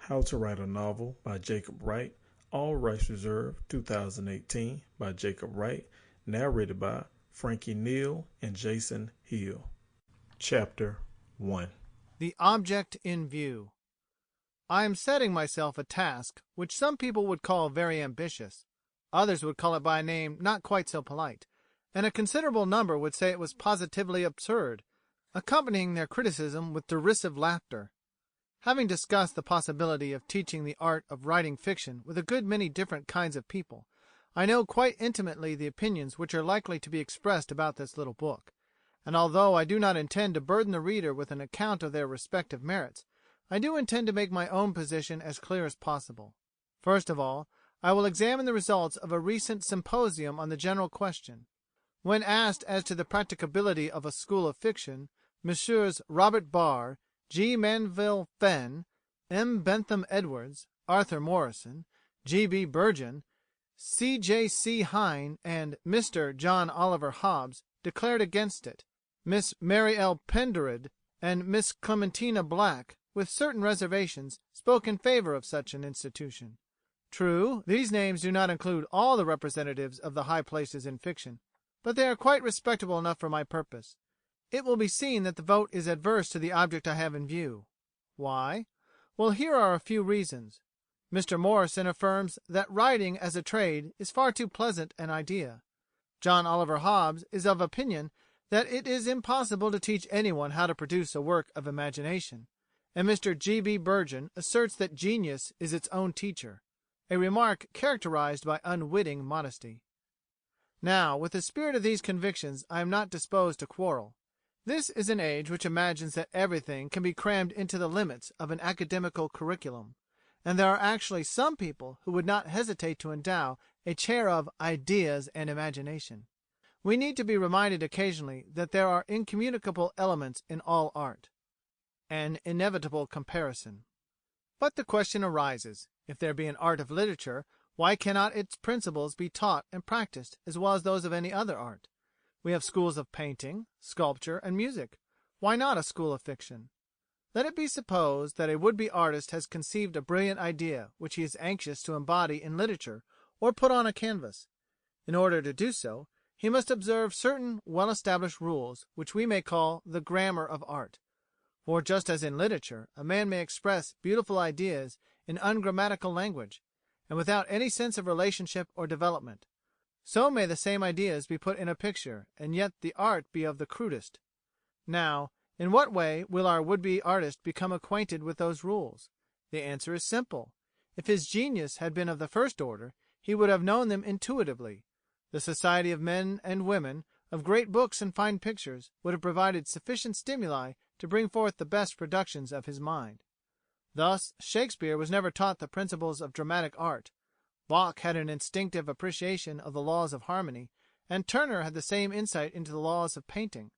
How to Write a Novel by Jacob Wright. All rights reserved. 2018 by Jacob Wright. Narrated by Frankie, Neal, and Jason Hill. Chapter 1. The Object in View. I am setting myself a task which some people would call very ambitious. Others would call it by a name not quite so polite, and a considerable number would say it was positively absurd, accompanying their criticism with derisive laughter. Having discussed the possibility of teaching the art of writing fiction with a good many different kinds of people, I know quite intimately the opinions which are likely to be expressed about this little book, and although I do not intend to burden the reader with an account of their respective merits, I do intend to make my own position as clear as possible. First of all, I will examine the results of a recent symposium on the general question. When asked as to the practicability of a school of fiction, Messrs. Robert Barr, G. Manville Fenn, M. Bentham Edwards, Arthur Morrison, G. B. Burgin, C. J. C. Hine, and Mr. John Oliver Hobbes declared against it. Miss Mary L. Pendered and Miss Clementina Black, with certain reservations, spoke in favor of such an institution. True, these names do not include all the representatives of the high places in fiction, but they are quite respectable enough for my purpose. It will be seen that the vote is adverse to the object I have in view. Why? Well, here are a few reasons. Mr. Morrison affirms that writing as a trade is far too pleasant an idea. John Oliver Hobbes is of opinion that it is impossible to teach anyone how to produce a work of imagination, and Mr. G. B. Burgin asserts that genius is its own teacher, a remark characterized by unwitting modesty. Now, with the spirit of these convictions I am not disposed to quarrel. This is an age which imagines that everything can be crammed into the limits of an academical curriculum, and there are actually some people who would not hesitate to endow a chair of ideas and imagination. We need to be reminded occasionally that there are incommunicable elements in all art. An inevitable comparison. But the question arises, if there be an art of literature, why cannot its principles be taught and practiced as well as those of any other art? We have schools of painting, sculpture, and music. Why not a school of fiction? Let it be supposed that a would-be artist has conceived a brilliant idea which he is anxious to embody in literature or put on a canvas. In order to do so, he must observe certain well-established rules which we may call the grammar of art. For just as in literature a man may express beautiful ideas in ungrammatical language, and without any sense of relationship or development, so may the same ideas be put in a picture, and yet the art be of the crudest. Now, in what way will our would-be artist become acquainted with those rules? The answer is simple. If his genius had been of the first order, he would have known them intuitively. The society of men and women, of great books and fine pictures, would have provided sufficient stimuli to bring forth the best productions of his mind. Thus, Shakespeare was never taught the principles of dramatic art. Bach had an instinctive appreciation of the laws of harmony, and Turner had the same insight into the laws of painting.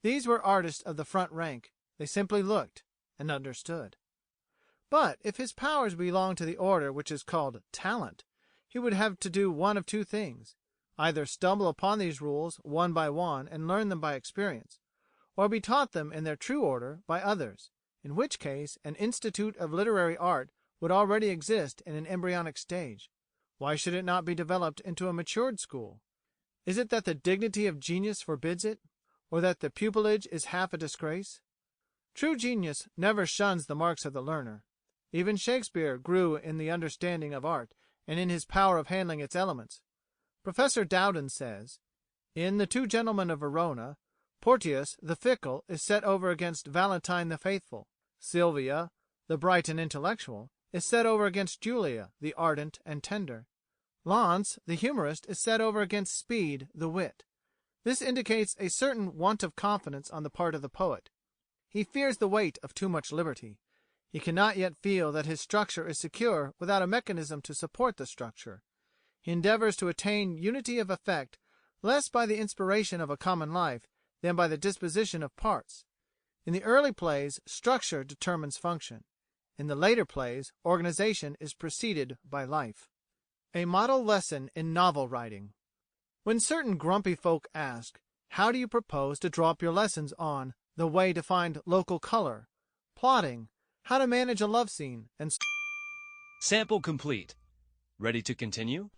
These were artists of the front rank. They simply looked and understood. But if his powers belonged to the order which is called talent, he would have to do one of two things: either stumble upon these rules one by one and learn them by experience, or be taught them in their true order by others, in which case an institute of literary art would already exist in an embryonic stage. Why should it not be developed into a matured school? Is it that the dignity of genius forbids it, or that the pupilage is half a disgrace? True genius never shuns the marks of the learner. Even Shakespeare grew in the understanding of art and in his power of handling its elements. Professor Dowden says, "In The Two Gentlemen of Verona, Porteus the fickle is set over against Valentine the faithful. Sylvia, the bright and intellectual, is set over against Julia, the ardent and tender. Launce, the humorist, is set over against Speed, the wit. This indicates a certain want of confidence on the part of the poet. He fears the weight of too much liberty. He cannot yet feel that his structure is secure without a mechanism to support the structure. He endeavours to attain unity of effect less by the inspiration of a common life than by the disposition of parts. In the early plays structure determines function. In the later plays organization is preceded by life." A model lesson in novel writing. When certain grumpy folk ask, "How do you propose to draw up your lessons on the way to find local color, plotting, how to manage a love scene, and Sample complete. Ready to continue?